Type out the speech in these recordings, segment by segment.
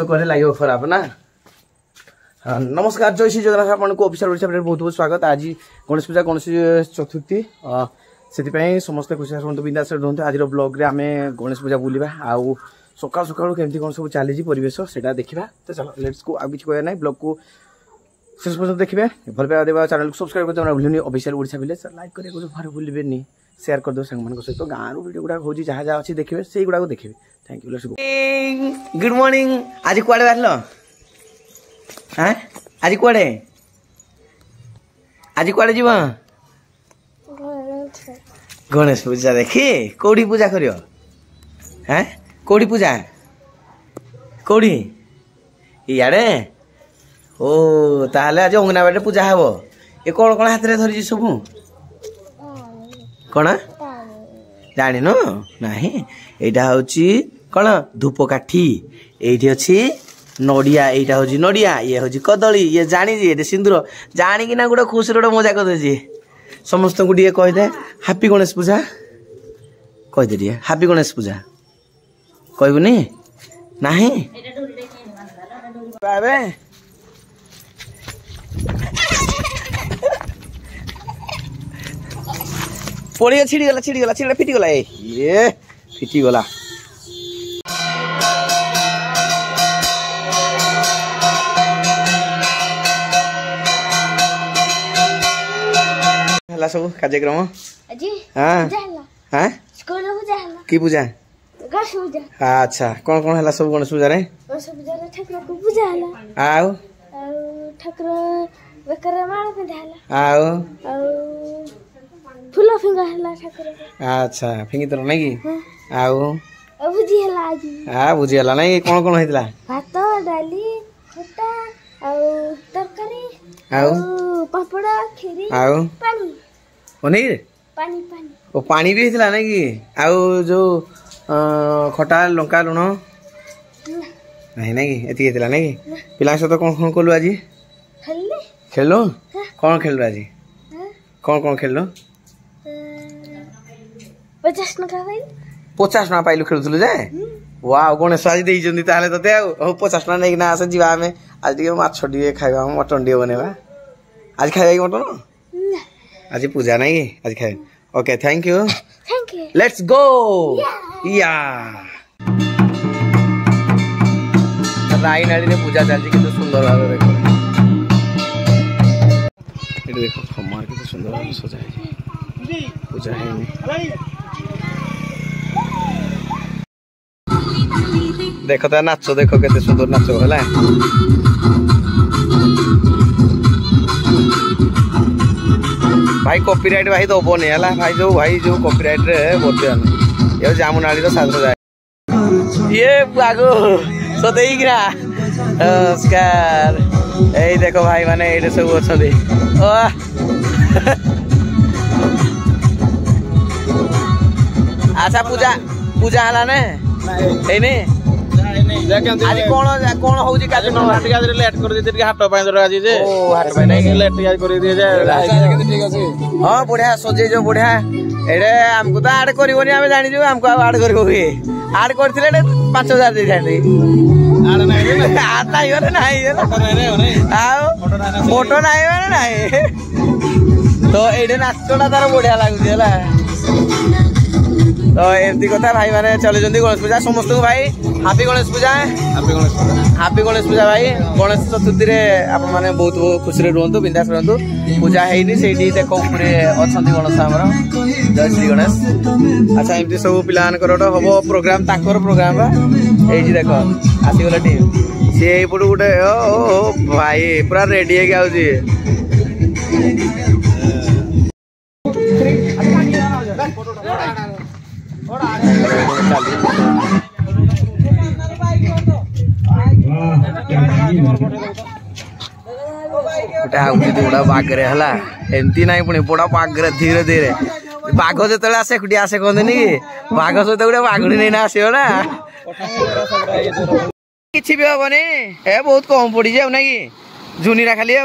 करे लगे खराब ना। नमस्कार जय श्री जगन्नाथ आपको ऑफिशियल ओडिशा बहुत बहुत स्वागत। आज गणेश पूजा गणेश चतुर्थी से समस्त खुशी रुहतु बिंदास रुहतु। आज ब्लॉग रे आम गणेश पूजा बुलवा आउ सका सका केमती कौन सब चली परिवेश से देखा। तो चलो लेट्स को आगे कह ना ब्लॉग को शेष पर्यटन देखिए। भल पाइबा देवा चैनल को सब्सक्राइब करते भूलनी। ऑफिशियल ओडिशा विलेज लाइक करेंगे भूलें शेयर कर दो सांग सहित गाँव वीडियो गुड़ा हो जहाँ जहाँ अच्छी देखिए से गुड़ा देखिए। Thank you let's go. Good morning. आज कुआड़े बाहर हाँ आज कुआड़े जीव गणेश पूजा देखी कौड़ी पूजा करियो हाँ कौड़ी पूजा कौड़ी इे ओ ताहले आज अंगनाबाड़ी पूजा हम ये कौन कौन हाथ में धरी सब कौन जान ना यहाँ हूँ कौन धूपकाठी ये अच्छी नड़िया यहाँ हूँ नड़िया ये हूँ कदली ये जानी सिंदूर जाणिकिना गोटे खुशी गोटे मजा करदे समस्त को कहीदे हापी गणेश पूजा कहीदे टे हापी गणेश पूजा कहबुनि ना पड़िया छिड़गला छिड़गला छिड़ा फिटिगला ये फिटिगला हला सब कार्यक्रम हाँ हाँ की पूजा अच्छा कौन कौन हला सब गणेश पूजा रे ठाकुर को पूजा हला आउ ठाकुर बेकर माला पिंधा आउ फूल फिंगा हला ठाकुर अच्छा फिंगी तर नहीं की आउ भुजी हला आज हां भुजी हला नहीं कौन कौन होइतला भात डाली खट्टा आउ तरकारी आउ पापड़ खीरी आउ पानी पनीर पानी पानी ओ पानी भी हितला नहीं की आउ जो खटा लंका लुण नहीं नहीं एति हितला नहीं की पिला सहित कौन कौन कलु आज खेलो कौन खेलु आज कौन कौन खेलो 50 टका पाइल 50 टका पाइलु खेलुथलु जे वाह गणेश आज देई जंदी ताले तते आ 50 टका नै ना आसे जीवा हमें आज टिके माछ टिके खाइबा मटन टिके बनेबा आज खाइबा मटन आज पूजा नहीं आज खाए okay thank you let's go या राई नाड़ी ने पूजा चलती कितने सुंदर भाव देखो ये देखो खमार कितने सुंदर भाव सजा है पूजा है देखो तो नाचो देखो कितने सुंदर नाचो है भाई कॉपीराइट भाई दबो नहीं है भाई जो कॉपीराइट रे बोलते ये जामुनाड़ी तो साथ जाए ये आगो सदैक नमस्कार यही देखो भाई माने ये सब अच्छा पूजा पूजा हला ने आज कौन कौन हो जी काज लेट कर दे हाट पाई दर आज जे ओ हाट पाई नहीं लेट कर दिए जे हां बढ़िया सजे जो बढ़िया एडे हमको तो ऐड करबोनी हम जानि जो हमको ऐड करबो के ऐड करथिले 5000 दे थांदी ऐड नहीं ऐड नहीं होरे नहीं फोटो नहीं माने नहीं तो एडे नाचोटा तार बढ़िया लागु हला तो एमती कथा भाई माने चले जंदी गणेश पूजा समस्त को भाई हापी गणेश पूजा हापी गणेश पूजा भाई गणेश चतुर्थी रे आप माने बहुत बहुत खुशी रे रहंतु बिंदास रहंतु पूजा हेनी सेठी देखो ऊपर अछंती गणेश हमर जय श्री गणेश। अच्छा एमती सब पिलान करडो हबो प्रोग्राम ताकर प्रोग्राम बा एजी देखो आसी गला टीम से एपडु गुटे ओ भाई पूरा रेडी हे गाउ जी बड़ा बाघरे हला एमती ना पुणी बड़ा बाघरे धीरे धीरे बाघ जो आसे खुटी आसे कहते कि बाघ सहित गोटे बाघड़ी नहीं आसो ना कि भी हेनी ए बहुत कम पड़ी जाऊ ना कि झुनीरा खाली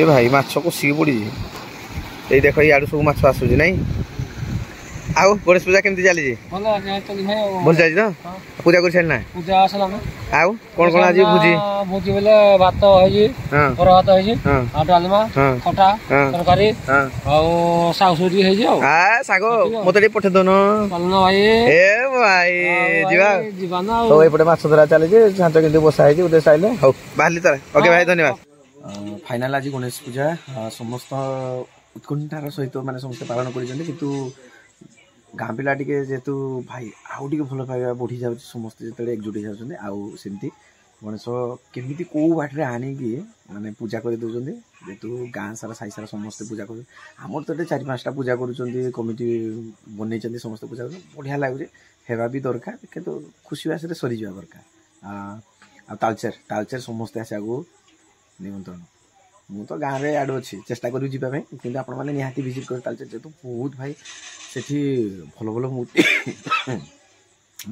भाई माछ कषिकी पड़ी ये देख इे सब माछ आसूँ ना ଆଉ ଗଣେଶ ପୂଜା କେମିତି ଚାଲିଛି? ଭଲ ଚାଲିଛି ତ? ପୂଜା କରି ସାରିଲା? ପୂଜା ଆସିଲାଣି। ଆଉ କଣ କଣ ଆଜି ଭୋଜି? ଭୋଜି ବୋଲେ ଭାତ ହେଇଛି, ବର ଭାତ ହେଇଛି, ଆଉ ଡାଲମା, ଖଟା, ତରକାରୀ, ଆଉ ଶାଗ ସୁଜି ହେଇଛି। ଆଉ ଶାଗ ମତେ ଟିକେ ପଠେଇ ଦଉନ ଭାଇ। ଏ ଭାଇ ଯିବା ନା। ହଉ ଏପଟେ ମାଛ ଧରା ଚାଲିଛି, ଛାଞ୍ଚ କିନ୍ତୁ ବସା ହେଇଛି ଗୋଟେ ସାଇଲେ। ହଉ ବାହାରିଲି ତାର। ଓକେ ଭାଇ ଧନ୍ୟବାଦ। ଫାଇନାଲ ଆଜି ଗଣେଶ ପୂଜା ସମସ୍ତ ଉତ୍କଣ୍ଠାର ସହିତ ମାନେ ସମସ୍ତେ ପାଳନ କରିଛନ୍ତି, କିନ୍ତୁ ଗାଁ ପିଲା ଟିକେ ଯେହେତୁ ଭାଇ ଆଉ ଟିକେ ଭଲ ପାଇବା ବଢ଼ି ଯାଉଛି ସମସ୍ତେ ଯେତେବେଳେ ଏକଜୁଟ ହେଇଯାଉଛନ୍ତି। ଆଉ ସେମିତି ଗଣେଶ କେମିତି କେଉଁ ବାଟରେ ଆଣିକି ମାନେ ପୂଜା କରିଦେଉଛନ୍ତି, ଯେହେତୁ ଗାଁ ସାରା ସାହି ସାରା ସମସ୍ତେ ପୂଜା କରୁଛନ୍ତି। ଆମର ତ ଏଠି 4-5ଟା ପୂଜା କରୁଛନ୍ତି, କମିଟି ବନେଇଛନ୍ତି, ସମସ୍ତେ ପୂଜା କରୁଛନ୍ତି, ବଢ଼ିଆ ଲାଗୁଛି। ହେବା ବି ଦରକାର, କିନ୍ତୁ ଖୁସି ବାସିରେ ସରିଯିବା ଦରକାର। ଆଉ ତାଳଚେର ସମସ୍ତେ ଆସିବାକୁ ନିମନ୍ତ୍ରଣ। ମୁଁ ତ ଗାଁରେ ଆଡ଼ୁ ଅଛି, ଚେଷ୍ଟା କରିବି ଯିବା ପାଇଁ, କିନ୍ତୁ ଆପଣମାନେ ନିହାତି ଭିଜିଟ୍ କରି ତାଳଚେର, ଯେହେତୁ ବହୁତ ଭାଇ ସେଠି ଭଲ ଭଲ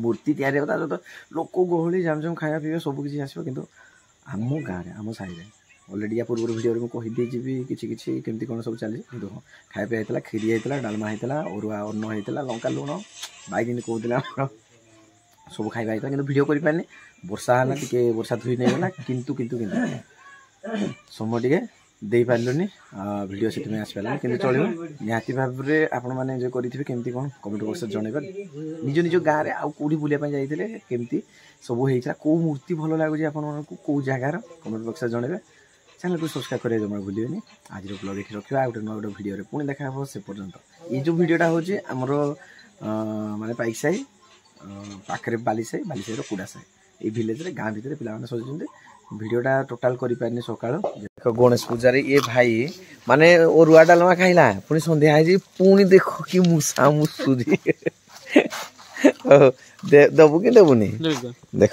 ମୂର୍ତ୍ତି ତିଆରି ହେବ। ତା ସହିତ ଲୋକ ଗହଳି ଜାମଝାମ ଖାଇବା ପିଇବା ସବୁ କିଛି ଆସିବ। କିନ୍ତୁ ଆମ ଗାଁରେ ଆମ ସାହିରେ ଅଲରେଡ଼ି ୟା ପୂର୍ବରୁ ଭିଡ଼ିଓରେ ମୁଁ କହିଦେଇଯିବି କିଛି କେମିତି କ'ଣ ସବୁ ଚାଲିଛି। କିନ୍ତୁ ହଁ ଖାଇବା ପିଇବା ହେଇଥିଲା, କ୍ଷୀରି ହେଇଥିଲା, ଡାଲମା ହେଇଥିଲା, ଅରୁଆ ଅନ୍ନ ହେଇଥିଲା, ଲଙ୍କା ଲୁଣ ଭାଇ ଯେମିତି କହୁଥିଲେ ଆମର ସବୁ ଖାଇବା ହେଇଥିଲା। କିନ୍ତୁ ଭିଡ଼ିଓ କରିପାରିନି, ବର୍ଷା ହେଲା, ଟିକେ ବର୍ଷା ଧୋଇ ନେଇଗଲା। କିନ୍ତୁ ସମୟ ଟିକେ ଦେଇପାରିଲୁନି, ଭିଡ଼ିଓ ସେଥିପାଇଁ ଆସିପାରିଲାନି, କିନ୍ତୁ ଚଳିବ। ନିହାତି ଭାବରେ ଆପଣମାନେ ଏନ୍ଜୟ କରିଥିବେ। କେମିତି କ'ଣ କମେଣ୍ଟ ବକ୍ସରେ ଜଣାଇବେ। ନିଜ ଗାଁରେ ଆଉ କେଉଁଠି ବୁଲିବା ପାଇଁ ଯାଇଥିଲେ, କେମିତି ସବୁ ହେଇଥିଲା, କେଉଁ ମୂର୍ତ୍ତି ଭଲ ଲାଗୁଛି ଆପଣମାନଙ୍କୁ, କେଉଁ ଜାଗାର, କମେଣ୍ଟ ବକ୍ସରେ ଜଣାଇବେ। ଚ୍ୟାନେଲକୁ ସବସ୍କ୍ରାଇବ୍ କରିବା ଜମା ଭୁଲିବେନି। ଆଜିର ବ୍ଲଗ୍ ଏଠି ରଖିବା, ଆଉ ଗୋଟେ ଭିଡ଼ିଓରେ ପୁଣି ଦେଖା ହେବ। ସେ ପର୍ଯ୍ୟନ୍ତ ଏଇ ଯେଉଁ ଭିଡ଼ିଓଟା ହେଉଛି ଆମର ମାନେ ପାଇକ ସାହି ପାଖରେ ବାଲିସାହିର କୁଡ଼ା ସାହି, ଏଇ ଭିଲେଜରେ ଗାଁ ଭିତରେ ପିଲାମାନେ ସଜୁଛନ୍ତି। ଭିଡ଼ିଓଟା ଟୋଟାଲ କରିପାରିନି ସକାଳୁ। ଦେଖ ଗଣେଶ ପୂଜାରେ ଏ ଭାଇ ମାନେ ଅରୁଆ ଡାଲମା ଖାଇଲା, ପୁଣି ସନ୍ଧ୍ୟା ହେଇଛି, ପୁଣି ଦେଖ କି ମୂଷା ମୁସୁରି। ଦବୁ କି ଦେବୁନି? ଦେଖ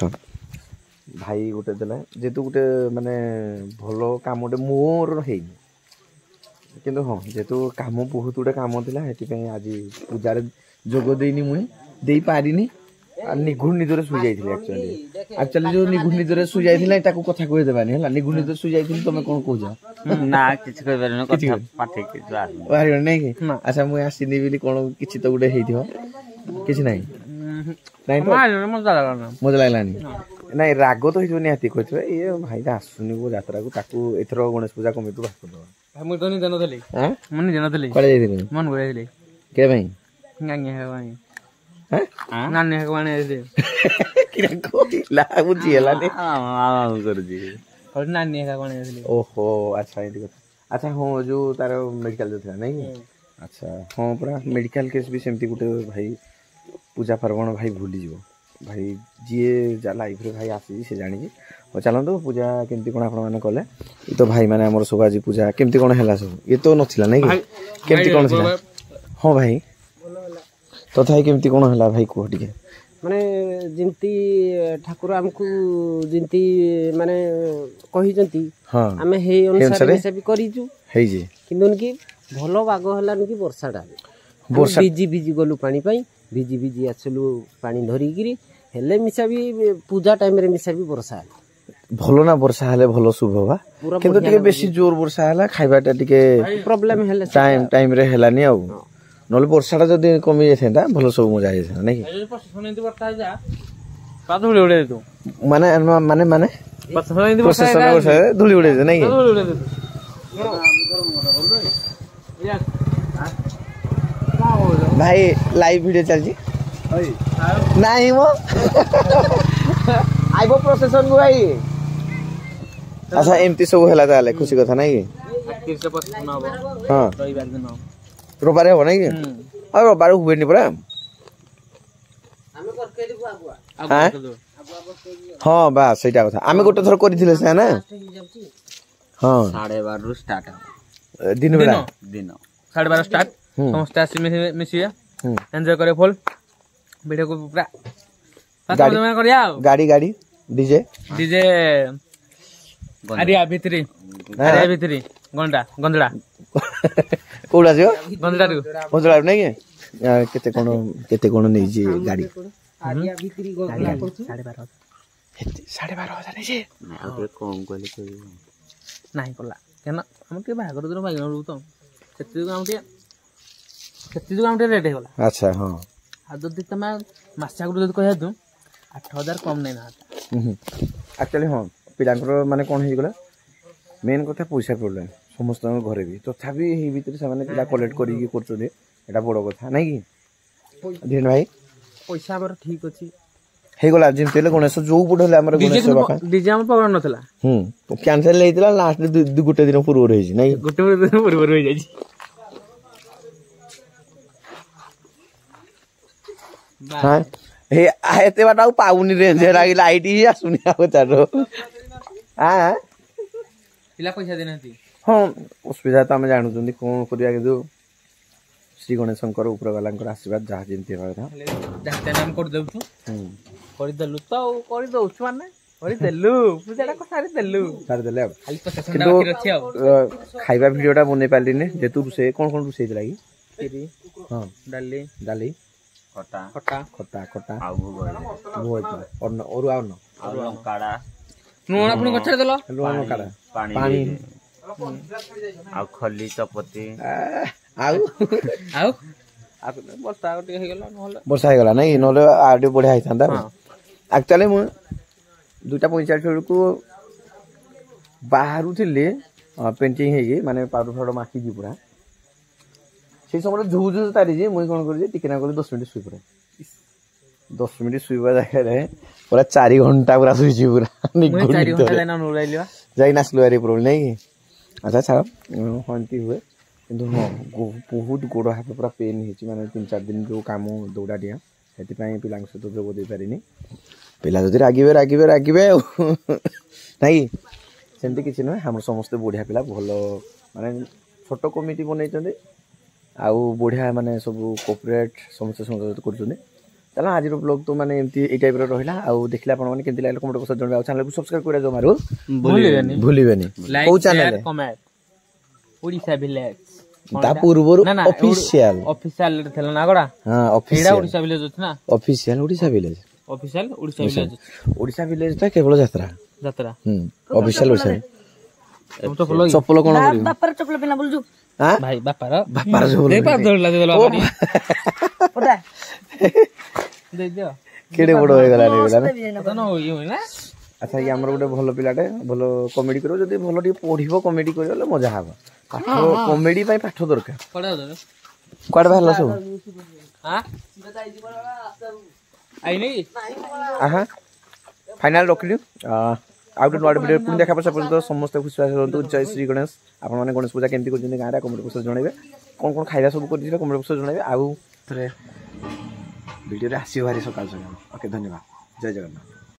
ଭାଇ ଗୋଟେ ଦେଲା, ଯେହେତୁ ଗୋଟେ ମାନେ ଭଲ କାମଟେ ମୋର ହେଇନି, କିନ୍ତୁ ହଁ ଯେହେତୁ କାମ ବହୁତ ଗୁଟେ କାମ ଥିଲା, ସେଥିପାଇଁ ଆଜି ପୂଜାରେ ଯୋଗ ଦେଇନି, ମୁଇଁ ଦେଇପାରିନି। ନିଘୁଣ ନିଦରେ ଶୋଇ ଯାଇଥିଲି। ଆକ୍ଚୁଆଲି ଯୋଉ ନିଘୁଣ ନିଦରେ ଶୋଇ ଯାଇଥିଲା ତାକୁ କଥା କହିଦେବାନି ହେଲା। ନିଘୁଣ ନିଦରେ ଶୋଇ ଯାଇଥିଲି, ତମେ କ'ଣ କହୁଛ? ନା କିଛି କହିପାରିବନି, ବାହାରିବନି ନାଇଁ କି? ଆଚ୍ଛା ମୁଁ ଆସିନି ବୋଲି କ'ଣ କିଛି ତ ଗୋଟେ ହେଇଥିବ, କିଛି ନାହିଁ ନାଇଁ ମଜା ଲାଗିଲାନି। ନାଇଁ ରାଗ ତ ହେଇଯିବ ନିହାତି, କହିଥିବେ ଇଏ ଭାଇଟା ଆସୁନି ଯାତ୍ରାକୁ, ତାକୁ ଏଥର ଗଣେଶ ପୂଜା କମିଟିରୁ ବାହାର କରିଦେବା। କୁଆଡ଼େ ଯାଇଥିଲି? କେ ପାଇଁ? ଓହୋ ଆଚ୍ଛା ଏମିତି କଥା। ଆଚ୍ଛା ହଁ ଯୋଉ ତାର ମେଡିକାଲ ଯୋଉ ଥିଲା ନାଇଁ କି? ଆଚ୍ଛା ହଁ ପୁରା ମେଡିକାଲ କେସ୍ ବି ସେମିତି ଗୋଟେ ଭାଇ ପୂଜା ପାର୍ବଣ ଭାଇ ଭୁଲିଯିବ ଭାଇ, ଯିଏ ଯାହା ଲାଇଫରେ ଭାଇ ଆସିଛି ସେ ଜାଣିଛି। ହଉ ଚାଲନ୍ତୁ ପୂଜା କେମିତି କ'ଣ ଆପଣମାନେ କଲେ। ଏ ତ ଭାଇ ମାନେ ଆମର ସବୁ ଆଜି ପୂଜା କେମିତି କ'ଣ ହେଲା ସବୁ, ଇଏ ତ ନଥିଲା ନାଇଁ କି? କେମିତି କ'ଣ ଥିଲା? ହଁ ଭାଇ ତଥାପି କେମିତି କ'ଣ ହେଲା ଭାଇ କୁହ ଟିକେ। ମାନେ ଯେମିତି ଠାକୁର ଆମକୁ ଯେମିତି ମାନେ କହିଛନ୍ତି, ଆମେ ହେଇ ଅନୁସାରେ ବି କରିଛୁ ହେଇଛି। କିନ୍ତୁ କି ଭଲ ବାଗ ହେଲାନି କି ବର୍ଷାଟା ଭିଜି ଗଲୁ ପାଣି ପାଇଁ, ଭିଜି ଆସିଲୁ ପାଣି ଧରିକିରି, ହେଲେ ମିଶା ବି ପୂଜା ଟାଇମରେ ମିଶା ବି ବର୍ଷା ହେଲା। ଭଲ ନା ବର୍ଷା ହେଲେ ଭଲ ଶୁଭ ବା, କିନ୍ତୁ ଟିକେ ବେଶୀ ଜୋର ବର୍ଷା ହେଲା, ଖାଇବାଟା ଟିକେ ପ୍ରୋବ୍ଲେମ ହେଲେ ଟାଇମରେ ହେଲାନି। ଆଉ ନହେଲେ ବର୍ଷାଟା ଯଦି କମି ଯାଇଥାନ୍ତା ଭଲ ସବୁ ମଜା ହେଇଯାଇଥାନ୍ତା ନାଇଁ କି? ମାନେ ଧୂଳି ଉଡେଇ ନାଇଁ କି? ଭାଇ ଲାଇଭ ଭିଡିଓ ଚାଲିଛି ନାହିଁ ମୋ ଆଇବ ପ୍ରସେସନ କୁ ଭାଇ। ଆଚ୍ଛା ଏମିତି ସବୁ ହେଲା ତାହେଲେ ଖୁସି କଥା ନାଇଁ କି? ହଁ ରବିବାରେ ହବ ନାଇଁ କି? ଆଉ ରବିବାର ହୁଏନି ପରା। ହଁ ବା ସେଇଟା କଥା, ଆମେ ଗୋଟେ ଥର କରିଥିଲେ ସେ ନା। ହଁ 12:30 ଷ୍ଟାର୍ଟ ଦିନ ବେଳା, ଦିନ 12:30 ଷ୍ଟାର୍ଟ। ସମସ୍ତେ ଆସି ମିଶିବା, ଏନ୍ଜୟ କରିବା ଫୁଲ୍ ଭିଡିଓକୁ ପୁରା ଗାଡି ଡିଜେ ଆରିଆ ଭିତରି ଗଣ୍ଡା ଗଞ୍ଜଡା କୋଉଠୁ ଆସିବ? ଗଞ୍ଜଡାରୁ ନାଇଁ କି? କେତେ କ'ଣ ନେଇଛି ଗାଡି? 12,500 ନେଇଛି। ନାହିଁ କଲା କେନ ଆମର ଟିକେ ବାହାଘର ଦିନ ବାଇଗଣ ତ ସେଥି ଯୋଗୁଁ ଆମ ଟିକେ ସେତି ଯୋଉ ଆମ ରେଟ୍ ହେଇଗଲା। ଆଚ୍ଛା ହଁ। ଆଉ ଯଦି ତମେ ମାସେ ଆଗରୁ ଯଦି କହିବା ତୁ 8,000 କମ୍ ନେଇ ନା ଆକ୍ଚୁଆଲି ହଁ ପିଲାଙ୍କର ମାନେ କ'ଣ ହେଇଗଲା ମେନ୍ କଥା ପଇସା ପ୍ରୋବ୍ଲେମ୍ ସମସ୍ତଙ୍କ ଘରେ ବି ତଥାପି ଏଇ ଭିତରେ ସେମାନେ ପିଲା କଲେକ୍ଟ କରିକି କରୁଛନ୍ତି ଏଇଟା ବଡ଼ କଥା ନାଇଁ କି ଧୀରେନ୍ ଭାଇ? ପଇସା ଆମର ଠିକ୍ ଅଛି ହେଇଗଲା ଯେମିତି ହେଲେ ଗଣେଶ ଯୋଉ ପଟେ ହେଲେ ଆମର ଗଣେଶ ଡିଜେ ଆମର ପକଡ଼ ନଥିଲା କ୍ୟାନସେଲ ହେଇଥିଲା ଲାଷ୍ଟ ଗୋଟେ ଦିନ ପୂର୍ବରୁ ହେଇଛି ନାଇଁ ଗୋଟେ ଦିନ ପୂର୍ବରୁ ହେଇଯାଇଛି। ଏତେ ବାଟ ଆଉ ପାଉନି ରେ ଲାଇଟ୍ ହିଁ ଆସୁନି ଆଉ ତାର ପିଲା ପଇସା ଦେଇନାହାନ୍ତି। ହଁ ଅସୁବିଧା ତ ଆମେ ଜାଣୁଛନ୍ତି କ'ଣ କରିବା କିନ୍ତୁ ଶ୍ରୀ ଗଣେଶଙ୍କର ଉପରବାଲାଙ୍କର ଆଶୀର୍ବାଦ ଯାହା ଯେମିତି ହେବା କଥା ଆମେ କରିଦେଉଛୁ କରିଦେଲୁ ତ ଆଉ କରିଦଉଛୁ ମାନେ କରିଦେଲୁ ପୂଜାଟା ସାରିଦେଲୁ ସାରିଦେଲେ ଆଉ କିନ୍ତୁ ଖାଇବା ଭିଡ଼ିଓଟା ବନେଇ ପାରିଲିନି ଯେହେତୁ ରୋଷେଇ କ'ଣ ରୋଷେଇ ହେଇଥିଲା କି କ୍ଷୀରି ହଁ ଡାଲି ଡାଲି ଖଟା ଖଟା ଖଟା ଖଟା ଆଉ ଭୋଗ ହେଇଥିଲା ଅନ୍ନ ଅରୁଆ ଅନ୍ନ କାଡ଼ା ଲୁଣ ପୁଣି ଗଛରେ ଦେଲ ଲୁଣ କାଡ଼ା ପାଣି ଆଉ ଖଲି ଚପତି ଆଉ ଆଉ ବର୍ଷା ଟିକେ ହେଇଗଲା ନହେଲେ ବର୍ଷା ହେଇଗଲା ନାଇଁ ନହେଲେ ଆଉ ଟିକେ ବଢ଼ିଆ ହେଇଥାନ୍ତା ଆକ୍ଚୁଆଲି ମୁଁ 2:45 ବେଳକୁ ବାହାରୁଥିଲି ପେଣ୍ଟିଂ ହେଇକି ମାନେ ପାଉଡର ଫାଉଡର ମାଖିକି ପୁରା ସେଇ ସମୟରେ ଝୁଁ ଝୁଁ ତାରିଛି ମୁଇଁ କ'ଣ କରୁଛି ଟିକେ ନା କରି 10 ମିନିଟ୍ ଶୋଇ ପଡ଼େ 10 ମିନିଟ୍ ଶୋଇବା ଜାଗାରେ ପୁରା 4 ଘଣ୍ଟା ପୁରା ଶୋଇଛି ପୁରା ଯାଇକି ଆସିଲୁ ଆରେ ପ୍ରୋବ୍ଲେମ୍ ନାଇଁ କି ଆଚ୍ଛା ଛାଡ଼ ହଁ ଏମିତି ହୁଏ କିନ୍ତୁ ହଁ ବହୁତ ଗୋଡ଼ ହାତ ପୁରା ପେନ୍ ହେଇଛି ମାନେ 3-4 ଦିନ ଯେଉଁ କାମ ଦୌଡ଼ା ଡିଆଁ ସେଥିପାଇଁ ପିଲାଙ୍କ ସହିତ ଯୋଗ ଦେଇପାରିନି ପିଲା ଯଦି ରାଗିବେ ରାଗିବେ ରାଗିବେ ଆଉ ନାଇଁ ସେମିତି କିଛି ନୁହେଁ ଆମର ସମସ୍ତେ ବଢ଼ିଆ ପିଲା ଭଲ ମାନେ ଛୋଟ କମିଟି ବନେଇଛନ୍ତି ଆଉ ବଢ଼ିଆ ମାନେ ସବୁ କୋପରେଟ୍ ସମସ୍ତେ ସହଯୋଗ କରୁଛନ୍ତି ତାହେଲେ ଆଜିର ବ୍ଲଗ୍ ତ ମାନେ ଏମିତି ଏଇ ଟାଇପ୍ର ରହିଲା ଆଉ ଦେଖିଲେ ଆପଣମାନେ କେମିତି ଲାଗିଲା କମେଣ୍ଟ ବକ୍ସରେ ଜଣାଇବେ ଆଉ ଚ୍ୟାନେଲକୁ ସବସ୍କ୍ରାଇବ୍ କରିବା ଜମାରୁ ଭୁଲିବେନି କୋଉ ଚ୍ୟାନେଲ ଓଡ଼ିଶା ଭିଲେଜ ତା ପୂର୍ବରୁ ଅଫିସିଆଲ ଥିଲା ନା ଗଡ଼ା ହଁ ଅଫିସିଆଲ ଓଡ଼ିଶା ଭିଲେଜ ଅଛି ନା official Odisha village official Odisha village Odisha ଭିଲେଜଟା କେବଳ ଯାତ୍ରା ଅଫିସିଆଲ ଓଡ଼ିଶା ଚପଲ କ'ଣ ବାପାର ଚପଲ ପିଲା ବୋଲଛୁ ଭାଇ ବାପାର କେଡ଼େ ବଡ଼ ହେଇଗଲାଣି ଆଚ୍ଛା ଇଏ ଆମର ଗୋଟେ ଭଲ ପିଲାଟେ ଭଲ କମେଡି କରିବ ଯଦି ଭଲ ଟିକେ ପଢିବ କମେଡି କରିବ ହେଲେ ମଜା ହବ ପାଠ କମେଡି ପାଇଁ ପାଠ ଦରକାର କୁଆଡ଼େ ବାହାରିଲା ସବୁ फाइनाल रखिलु आउट नोट वीडियो पुणी देखा से पर्यंत समस्त खुश रहतु जय श्री गणेश आपण माने गणेश पूजा केमती करजने गाँव कमेंट बक्स जनइबे कौन कौन खाइबा सब कर कमेंट बक्स जनइबे आउ वीडियो रे आसी भारी सकाल ओके धन्यवाद जय जगन्नाथ।